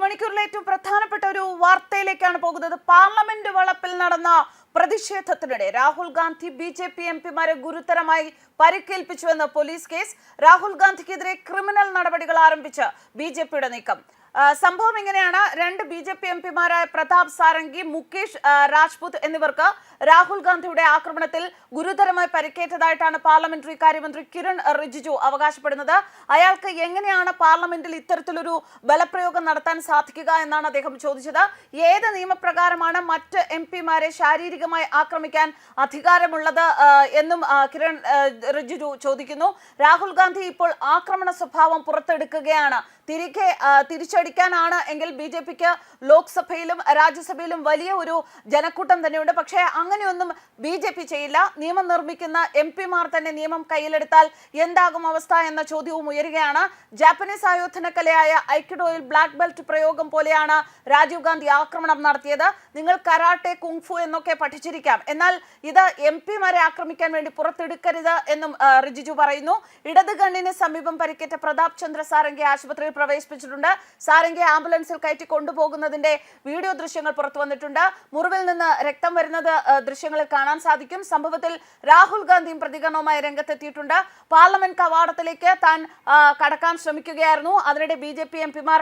മണിക്കൂറിലെ ഏറ്റവും പ്രധാനപ്പെട്ട ഒരു വാർത്തയിലേക്കാണ് പോകുന്നത്. പാർലമെന്റ് വളപ്പിൽ നടന്ന പ്രതിഷേധത്തിനിടെ രാഹുൽ ഗാന്ധി ബിജെപി എംപിമാരെ ഗുരുതരമായി പരിക്കേൽപ്പിച്ചുവെന്ന് പോലീസ് കേസ്. രാഹുൽ ഗാന്ധിക്കെതിരെ ക്രിമിനൽ നടപടികൾ ആരംഭിച്ച് ബിജെപിയുടെ നീക്കം. സംഭവം ഇങ്ങനെയാണ്. രണ്ട് ബിജെപി എംപിമാരായ പ്രതാപ് സാരംഗി, മുകേഷ് രാജ്പുത് എന്നിവർക്ക് രാഹുൽ ഗാന്ധിയുടെ ആക്രമണത്തിൽ ഗുരുതരമായി പരിക്കേറ്റതായിട്ടാണ് പാർലമെന്ററി കാര്യമന്ത്രി കിരൺ റിജിജു അവകാശപ്പെടുന്നത്. അയാൾക്ക് എങ്ങനെയാണ് പാർലമെന്റിൽ ഇത്തരത്തിലൊരു ബലപ്രയോഗം നടത്താൻ സാധിക്കുക എന്നാണ് അദ്ദേഹം ചോദിച്ചത്. ഏത് നിയമപ്രകാരമാണ് മറ്റ് എംപിമാരെ ശാരീരികമായി ആക്രമിക്കാൻ അധികാരമുള്ളത് എന്നും കിരൺ റിജിജു ചോദിക്കുന്നു. രാഹുൽ ഗാന്ധി ഇപ്പോൾ ആക്രമണ സ്വഭാവം പുറത്തെടുക്കുകയാണ്. തിരിച്ചടിക്കാനാണ് എങ്കിൽ ബിജെപിക്ക് ലോക്സഭയിലും രാജ്യസഭയിലും വലിയ ഒരു ജനക്കൂട്ടം തന്നെയുണ്ട്. പക്ഷേ അങ്ങനെയൊന്നും ബിജെപി ചെയ്യില്ല. നിയമം നിർമ്മിക്കുന്ന എംപിമാർ തന്നെ നിയമം കയ്യിലെടുത്താൽ എന്താകും അവസ്ഥ എന്ന ചോദ്യവും ഉയരുകയാണ്. ജാപ്പനീസ് ആയോധന കലയായ ഐക്കിഡോയിൽ ബ്ലാക്ക് ബെൽറ്റ് പ്രയോഗം പോലെയാണ് രാജീവ് ഗാന്ധി ആക്രമണം നടത്തിയത്. നിങ്ങൾ കരാട്ടെ, കുങ്ഫു എന്നൊക്കെ പഠിച്ചിരിക്കാം, എന്നാൽ ഇത് എംപിമാരെ ആക്രമിക്കാൻ വേണ്ടി പുറത്തെടുക്കരുത് എന്നും റിജിജു പറയുന്നു. ഇടത് കണ്ണിന് സമീപം പരിക്കേറ്റ പ്രതാപ് ചന്ദ്ര സാരംഗിയെ ആശുപത്രിയിൽ പ്രവേശിപ്പിച്ചിട്ടുണ്ട്. സാരംഗിയെ ആംബുലൻസിൽ കയറ്റി കൊണ്ടുപോകുന്നതിന്റെ വീഡിയോ ദൃശ്യങ്ങൾ പുറത്തു വന്നിട്ടുണ്ട്. മുറിവിൽ നിന്ന് രക്തം വരുന്നത് ദൃശ്യങ്ങളിൽ കാണാൻ സാധിക്കും. സംഭവത്തിൽ രാഹുൽ ഗാന്ധിയും പ്രതികരണവുമായി രംഗത്തെത്തിയിട്ടുണ്ട്. പാർലമെന്റ് കവാടത്തിലേക്ക് താൻ കടക്കാൻ ശ്രമിക്കുകയായിരുന്നു. അതിനിടെ ബിജെപി എംപിമാർ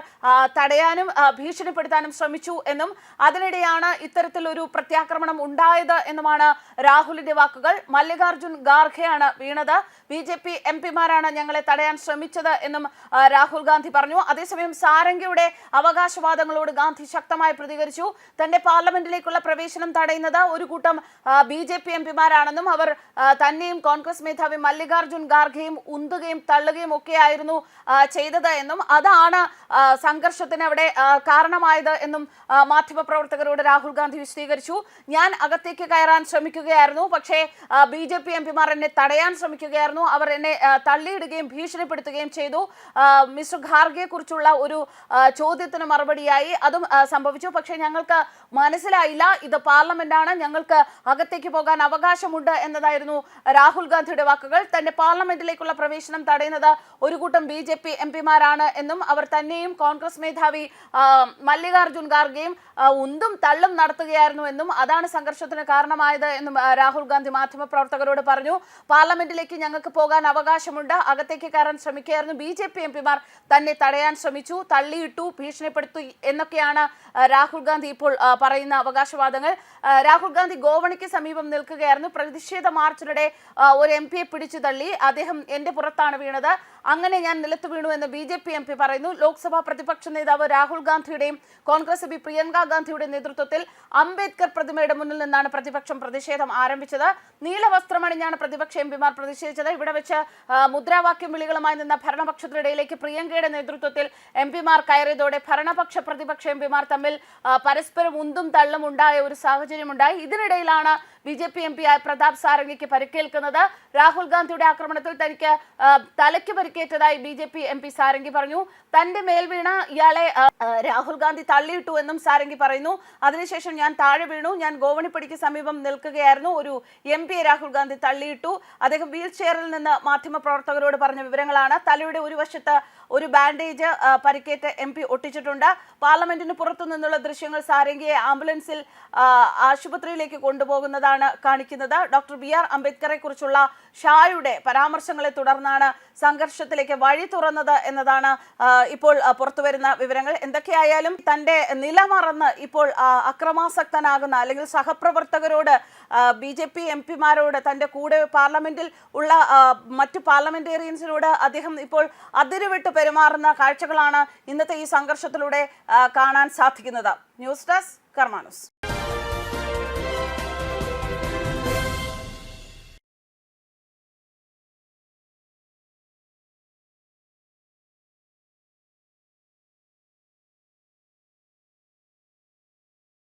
തടയാനും ഭീഷണിപ്പെടുത്താനും ശ്രമിച്ചു എന്നും അതിനിടെയാണ് ഇത്തരത്തിലൊരു പ്രത്യാക്രമണം ഉണ്ടായത് എന്നുമാണ് രാഹുലിന്റെ വാക്കുകൾ. മല്ലികാർജുൻ ഖാർഗെയാണ് വീണത്. ബിജെപി എംപിമാരാണ് ഞങ്ങളെ തടയാൻ ശ്രമിച്ചത് എന്നും രാഹുൽ ഗാന്ധി പറഞ്ഞു. അതേസമയം സാരംഗിയുടെ അവകാശവാദങ്ങളോട് ഗാന്ധി ശക്തമായി പ്രതികരിച്ചു. തന്റെ പാർലമെന്റിലേക്കുള്ള പ്രവേശനം തടയുന്നത് ഒരു കൂട്ടം ബിജെപി എംപിമാരാണെന്നും അവർ തന്നെയും കോൺഗ്രസ് മേധാവി മല്ലികാർജുൻ ഖാർഗെയും ഉന്തുകയും തള്ളുകയും ഒക്കെയായിരുന്നു ചെയ്തത് എന്നും അതാണ് സംഘർഷത്തിന് അവിടെ കാരണമായത് എന്നും മാധ്യമപ്രവർത്തകരോട് രാഹുൽ ഗാന്ധി വിശദീകരിച്ചു. ഞാൻ അകത്തേക്ക് കയറാൻ ശ്രമിക്കുകയായിരുന്നു, പക്ഷേ ബിജെപി എംപിമാർ എന്നെ തടയാൻ ശ്രമിക്കുകയായിരുന്നു. അവർ എന്നെ തള്ളിയിടുകയും ഭീഷണിപ്പെടുത്തുകയും ചെയ്തു. മിസ്റ്റർ ഖാർഗെയെ കുറിച്ചുള്ള ഒരു ചോദ്യത്തിന് മറുപടിയായി അതും സംഭവിച്ചു. പക്ഷേ ഞങ്ങൾക്ക് മനസ്സിലായില്ല, ഇത് പാർലമെന്റാണ്, ഞങ്ങൾക്ക് അകത്തേക്ക് പോകാൻ അവകാശമുണ്ട് എന്നതായിരുന്നു രാഹുൽ ഗാന്ധിയുടെ വാക്കുകൾ. തന്റെ പാർലമെന്റിലേക്കുള്ള പ്രവേശനം തടയുന്നത് ഒരു കൂട്ടം ബിജെപി എംപിമാരാണ് എന്നും അവർ തന്നെയും കോൺഗ്രസ് മേധാവി മല്ലികാർജുൻ ഖാർഗെയും ഉന്തും തള്ളും നടത്തുകയായിരുന്നു എന്നും അതാണ് സംഘർഷത്തിന് കാരണമായത് എന്നും രാഹുൽ ഗാന്ധി മാധ്യമപ്രവർത്തകരോട് പറഞ്ഞു. പാർലമെന്റിലേക്ക് ഞങ്ങൾക്ക് പോകാൻ അവകാശമുണ്ട്, അകത്തേക്ക് കയറാൻ ശ്രമിക്കുകയായിരുന്നു. ബിജെപി എംപിമാർ തന്നെ തടയാൻ ശ്രമിച്ചു, തള്ളിയിട്ടു, ഭീഷണിപ്പെടുത്തി എന്നൊക്കെയാണ് രാഹുൽ ഗാന്ധി ഇപ്പോൾ പറയുന്ന അവകാശവാദങ്ങൾ. രാഹുൽ ഗാന്ധി ഗോവണിക്ക് സമീപം നിൽക്കുകയായിരുന്നു. പ്രതിഷേധ മാർച്ചിനിടെ ഒരു എം പിയെ പിടിച്ചു തള്ളി. അദ്ദേഹം എന്റെ പുറത്താണ് വീണത്, അങ്ങനെ ഞാൻ നിലത്ത് വീണു എന്ന് ബിജെപി എം പി പറയുന്നു. ലോക്സഭാ പ്രതിപക്ഷ നേതാവ് രാഹുൽ ഗാന്ധിയുടെയും കോൺഗ്രസ് എം പി പ്രിയങ്ക ഗാന്ധിയുടെ നേതൃത്വത്തിൽ അംബേദ്കർ പ്രതിമയുടെ മുന്നിൽ നിന്നാണ് പ്രതിപക്ഷം പ്രതിഷേധം ആരംഭിച്ചത്. നീലവസ്ത്രമണിഞ്ഞാണ് പ്രതിപക്ഷ എംപിമാർ പ്രതിഷേധിച്ചത്. ഇവിടെ വെച്ച് മുദ്രാവാക്യം വിളികളുമായി നിന്ന ഭരണപക്ഷത്തിനിടയിലേക്ക് പ്രിയങ്കയുടെ നേതൃത്വത്തിൽ എംപിമാർ കയറിയതോടെ ഭരണപക്ഷ പ്രതിപക്ഷ എംപിമാർ തമ്മിൽ പരസ്പരം ഉന്തും തള്ളും ഉണ്ടായ ഒരു സാഹചര്യമുണ്ടായി. ഇതിനിടയിലാണ് ബിജെപി എം പി ആയ പ്രതാപ് സാരംഗിക്ക് പരിക്കേൽക്കുന്നത്. രാഹുൽ ഗാന്ധിയുടെ ആക്രമണത്തിൽ തനിക്ക് തലയ്ക്ക് പരിക്കേറ്റതായി ബിജെപി എം പി സാരംഗി പറഞ്ഞു. തന്റെ മേൽ വീണ ഇയാളെ രാഹുൽ ഗാന്ധി തള്ളിയിട്ടു എന്നും സാരംഗി പറയുന്നു. അതിനുശേഷം ഞാൻ താഴെ വീണു, ഞാൻ ഗോവണിപ്പടിക്ക് സമീപം നിൽക്കുകയായിരുന്നു, ഒരു എം പിയെ രാഹുൽ ഗാന്ധി തള്ളിയിട്ടു. അദ്ദേഹം വീൽ ചെയറിൽ നിന്ന് മാധ്യമപ്രവർത്തകരോട് പറഞ്ഞ വിവരങ്ങളാണ്. തലയുടെ ഒരു വശത്ത് ഒരു ബാൻഡേജ് പരിക്കേറ്റ് എം പി ഒട്ടിച്ചിട്ടുണ്ട്. പാർലമെന്റിന് പുറത്തു നിന്നുള്ള ദൃശ്യങ്ങൾ സാരംഗിയെ ആംബുലൻസിൽ ആശുപത്രിയിലേക്ക് കൊണ്ടുപോകുന്നതാണ് കാണിക്കുന്നത്. ഡോക്ടർ BR അംബേദ്കറെ കുറിച്ചുള്ള ഷായുടെ പരാമർശങ്ങളെ തുടർന്നാണ് സംഘർഷത്തിലേക്ക് വഴി തുറന്നത് എന്നതാണ് ഇപ്പോൾ പുറത്തുവരുന്ന വിവരങ്ങൾ. എന്തൊക്കെയായാലും തന്റെ നിലമറന്ന് ഇപ്പോൾ അക്രമാസക്തനാകുന്ന അല്ലെങ്കിൽ സഹപ്രവർത്തകരോട് ബിജെപി എംപിമാരോട് തന്റെ കൂടെ പാർലമെന്റിൽ ഉള്ള മറ്റു പാർലമെന്റേറിയൻസിനോട് അദ്ദേഹം ഇപ്പോൾ അതിരുവിട്ട് പെരുമാറുന്ന കാഴ്ചകളാണ് ഇന്നത്തെ ഈ സംഘർഷത്തിലൂടെ കാണാൻ സാധിക്കുന്നത്. News desk Karma news.